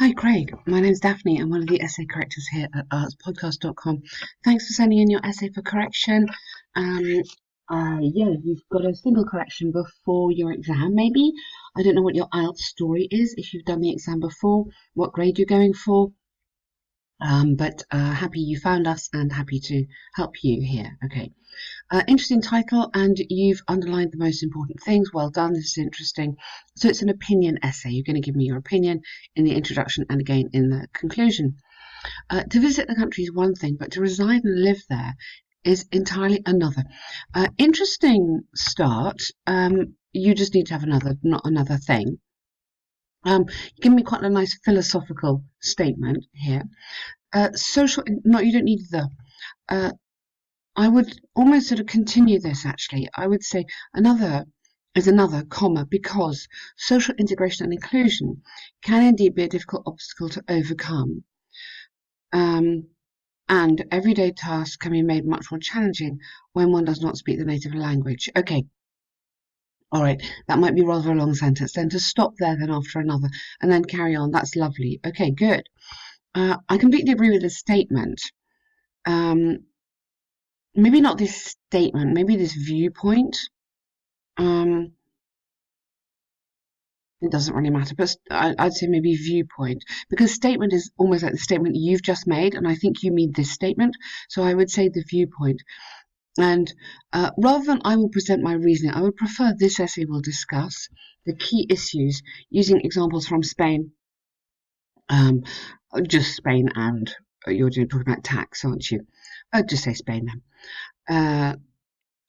Hi, Craig. My name's Daphne. I'm one of the essay correctors here at artspodcast.com. Thanks for sending in your essay for correction. Um, yeah, you've got a single correction before your exam, maybe. I don't know what your IELTS story is, if you've done the exam before, what grade you're going for. But happy you found us and happy to help you here. Okay. Interesting title, and you've underlined the most important things. Well done. This is interesting. So it's an opinion essay. You're going to give me your opinion in the introduction and again in the conclusion. To visit the country is one thing, but to reside and live there is entirely another. Interesting start. You just need to have another, not another thing. You give me quite a nice philosophical statement here. Social, no, you don't need the. Uh, I would almost sort of continue this actually. I would say another is another, comma, because social integration and inclusion can indeed be a difficult obstacle to overcome. Um, and everyday tasks can be made much more challenging when one does not speak the native language. Okay, all right, that might be rather a long sentence. Then to stop there, then after another, and then carry on. That's lovely. Okay, good. I completely agree with this statement. Um, maybe not this statement, maybe this viewpoint. Um, it doesn't really matter, but I'd say maybe viewpoint, because statement is almost like the statement you've just made, and I think you mean this statement. So I would say the viewpoint. And rather than I will present my reasoning, I would prefer this essay will discuss the key issues using examples from Spain, um, just Spain, and you're talking about tax, aren't you? I'd just say Spain then.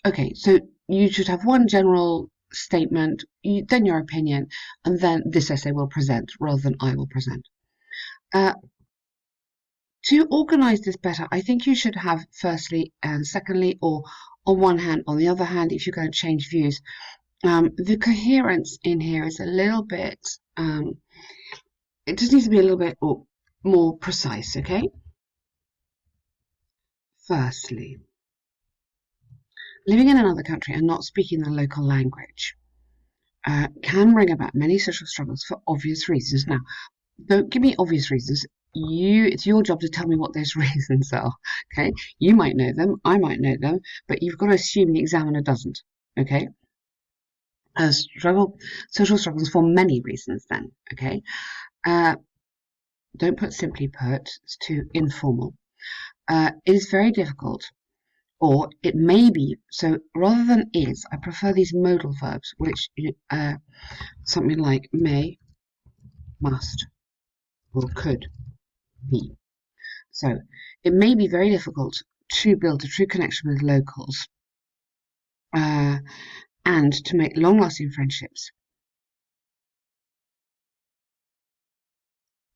Okay, so you should have one general statement, then your opinion, and then this essay will present rather than I will present. Uh, to organize this better, I think you should have firstly and secondly, or on one hand, on the other hand, if you're going to change views, the coherence in here is a little bit, it just needs to be a little bit more precise, okay? Firstly, living in another country and not speaking the local language can bring about many social struggles for obvious reasons. Now, don't give me obvious reasons. It's your job to tell me what those reasons are. Okay, you might know them, I might know them, but you've got to assume the examiner doesn't. Okay, social struggles for many reasons. Then, okay, uh, don't put simply put. It's too informal. It is very difficult, or it may be. So rather than is, I prefer these modal verbs, which something like may, must, or could be. So it may be very difficult to build a true connection with locals uh, and to make long-lasting friendships.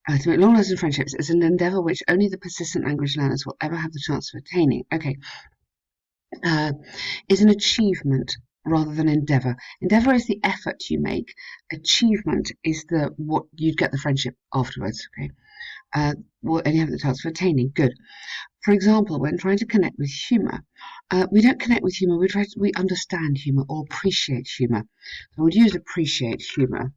To make long-lasting friendships is an endeavour which only the persistent language learners will ever have the chance of attaining. Okay, is an achievement rather than endeavour. Endeavour is the effort you make. Achievement is the what you'd get the friendship afterwards. Okay, will only have the chance of attaining. Good. For example, when trying to connect with humour, we don't connect with humour, we understand humour or appreciate humour. So I would use appreciate humour,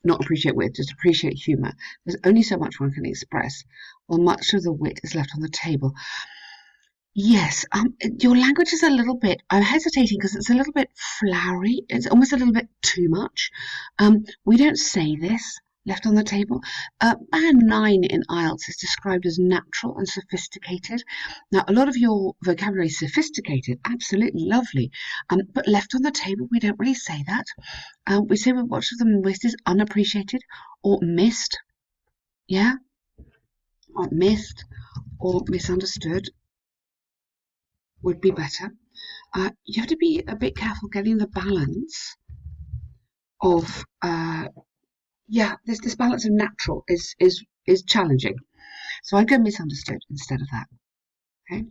not appreciate wit, just appreciate humour. There's only so much one can express, while much of the wit is left on the table. Yes, your language is a little bit, I'm hesitating because it's a little bit flowery. It's almost a little bit too much. We don't say this, left on the table. Band 9 in IELTS is described as natural and sophisticated. Now, a lot of your vocabulary is sophisticated, absolutely lovely. But left on the table, we don't really say that. We say much of the missed is unappreciated or missed. Yeah? Or missed or misunderstood would be better. You have to be a bit careful getting the balance of this balance of natural is challenging. So I go misunderstood instead of that. Okay.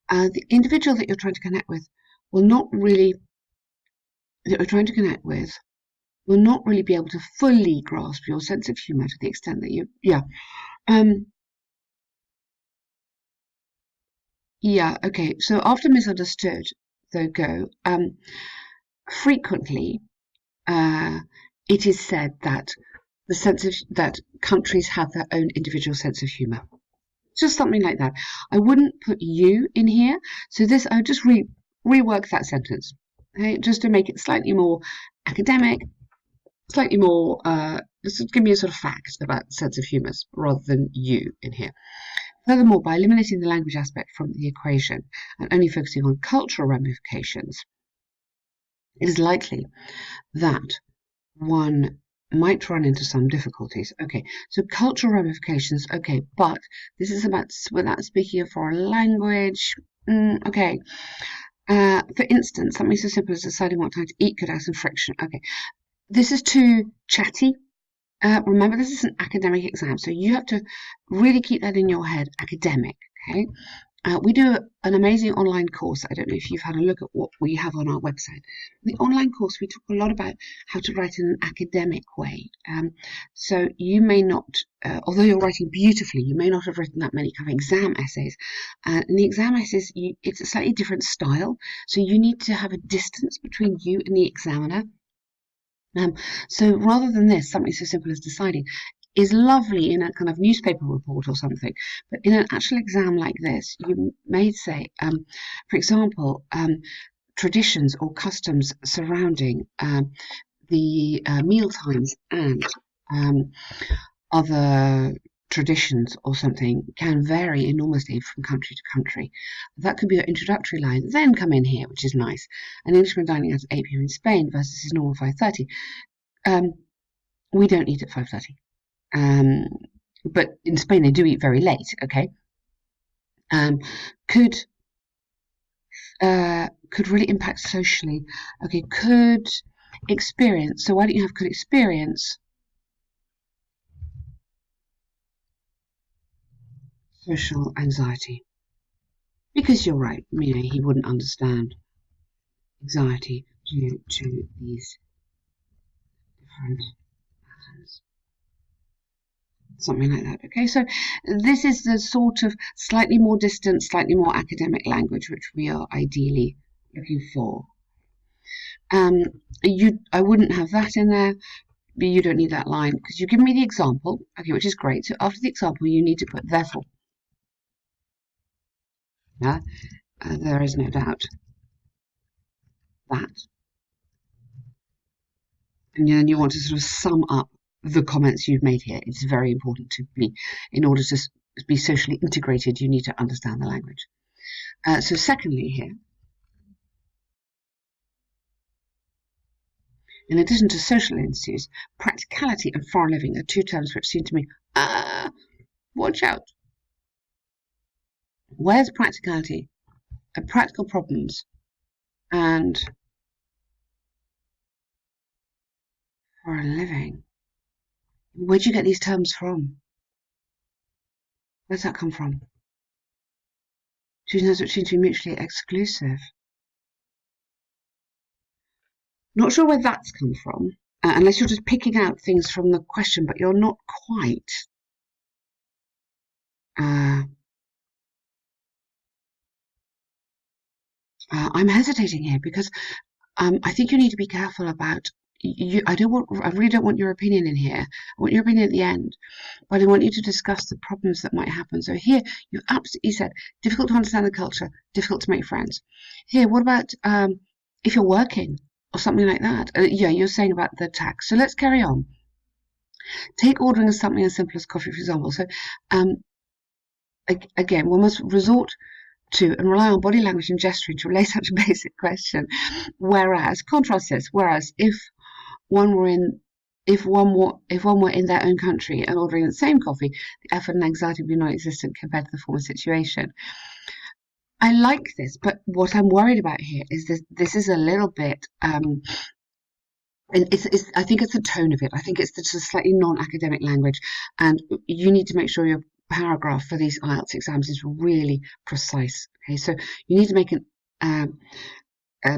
The individual that you're trying to connect with will not really that you're trying to connect with will not really be able to fully grasp your sense of humour to the extent that you um okay. So after misunderstood, though go frequently it is said that the sense of that countries have their own individual sense of humour. Just something like that. I wouldn't put you in here. So this, I would just rework that sentence, okay, just to make it slightly more academic, slightly more, just give me a sort of fact about sense of humour rather than you in here. Furthermore, by eliminating the language aspect from the equation and only focusing on cultural ramifications, it is likely that one might run into some difficulties. Okay, so cultural ramifications, okay, but this is about without speaking a foreign language. Okay. For instance, something so simple as deciding what time to eat could have some friction. Okay, this is too chatty. Remember, this is an academic exam, so you have to really keep that in your head, academic, okay? We do an amazing online course. I don't know if you've had a look at what we have on our website. In the online course, we talk a lot about how to write in an academic way. So you may not, although you're writing beautifully, you may not have written that many kind of exam essays. In the exam essays, it's a slightly different style. So you need to have a distance between you and the examiner. So rather than this, something so simple as deciding is lovely in a kind of newspaper report or something, but in an actual exam like this, you may say, for example, traditions or customs surrounding the meal times and other traditions or something can vary enormously from country to country. That could be your introductory line. Then come in here, which is nice. An Englishman dining out at 8 p.m. in Spain versus his normal 5:30. We don't eat at 5:30. But in Spain they do eat very late. Okay. Could really impact socially. Okay. Could experience. So why don't you have could experience social anxiety? Because you're right. You know, he wouldn't understand anxiety due to these different patterns. Something like that. Okay, so this is the sort of slightly more distant, slightly more academic language which we are ideally looking for. I wouldn't have that in there, but you don't need that line because you give me the example, okay, which is great. So after the example, you need to put therefore. Yeah, there is no doubt that, and then you want to sort of sum up the comments you've made here. It's very important to be, in order to be socially integrated, you need to understand the language. So secondly here, in addition to social issues, practicality and foreign living are two terms which seem to me, watch out. Where's practicality? Practical problems and foreign living. Where'd you get these terms from? Where's that come from? Two terms which seem to be mutually exclusive. Not sure where that's come from, unless you're just picking out things from the question, but you're not quite. I'm hesitating here because I think you need to be careful about. I really don't want your opinion in here. I want your opinion at the end, but I want you to discuss the problems that might happen. So here, you absolutely said difficult to understand the culture, difficult to make friends. Here, what about if you're working or something like that? Yeah, you're saying about the tax. So let's carry on. Take ordering as something as simple as coffee, for example. So again, one must resort to and rely on body language and gesturing to relay such a basic question. Whereas, contrast this. Whereas, if one were in their own country and ordering the same coffee, the effort and anxiety would be non-existent compared to the former situation. I like this, but what I'm worried about here is this is a little bit. And I think it's the tone of it. I think it's the slightly non-academic language, and you need to make sure your paragraph for these IELTS exams is really precise. Okay, so you need to make a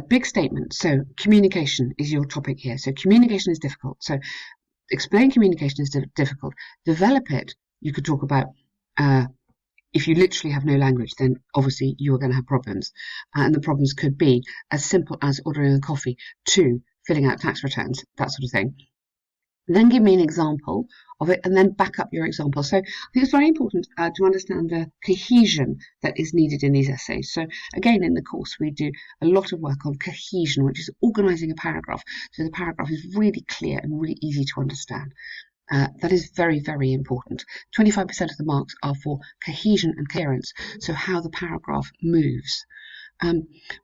big statement. So communication is your topic here. So communication is difficult. So explain communication is difficult. Develop it. You could talk about if you literally have no language, then obviously you are going to have problems. And the problems could be as simple as ordering a coffee to filling out tax returns, that sort of thing. Then give me an example of it and then back up your example. So I think it's very important to understand the cohesion that is needed in these essays. So again, in the course, we do a lot of work on cohesion, which is organising a paragraph so the paragraph is really clear and really easy to understand. That is very, very important. 25% of the marks are for cohesion and coherence, so how the paragraph moves.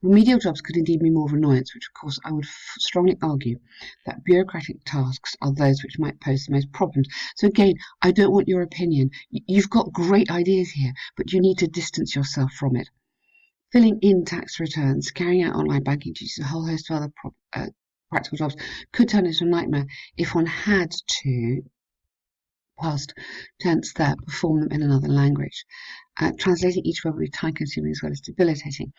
Remedial jobs could indeed be more of annoyance, which of course I would strongly argue that bureaucratic tasks are those which might pose the most problems. So again, I don't want your opinion. You've got great ideas here, but you need to distance yourself from it. Filling in tax returns, carrying out online banking duties, a whole host of other practical jobs could turn into a nightmare if one had to, past tense there, perform them in another language. Translating each word would be time-consuming as well as debilitating.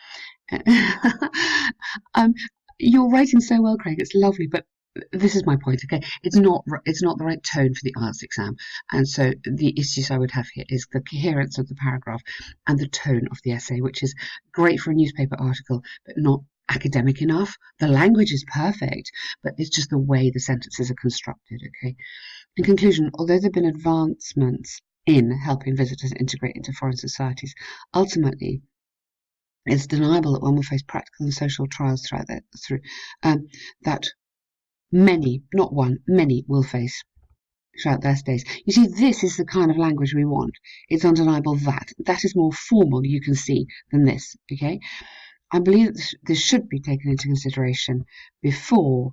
um, you're writing so well, Craig. It's lovely, but this is my point. Okay, it's not the right tone for the IELTS exam, and so the issues I would have here is the coherence of the paragraph and the tone of the essay, which is great for a newspaper article, but not academic enough. The language is perfect, but it's just the way the sentences are constructed. Okay. In conclusion, although there have been advancements in helping visitors integrate into foreign societies, ultimately it's deniable that one will face practical and social trials that many, not one, many will face throughout their stays. You see, this is the kind of language we want. It's undeniable that is more formal, you can see, than this. Okay, I believe that this should be taken into consideration before.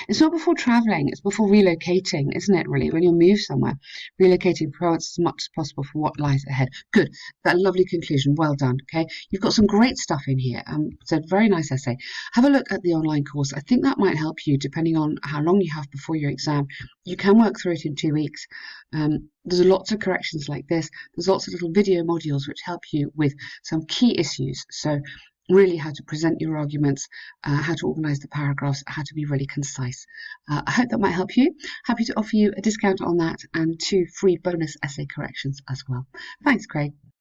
It's not before traveling, it's before relocating, isn't it, really? When you move somewhere, relocating provides as much as possible for what lies ahead. Good. That lovely conclusion. Well done. Okay. You've got some great stuff in here. So very nice essay. Have a look at the online course. I think that might help you depending on how long you have before your exam. You can work through it in 2 weeks. There's lots of corrections like this. There's lots of little video modules which help you with some key issues. So really how to present your arguments, how to organise the paragraphs, how to be really concise. I hope that might help you. Happy to offer you a discount on that and 2 free bonus essay corrections as well. Thanks, Craig.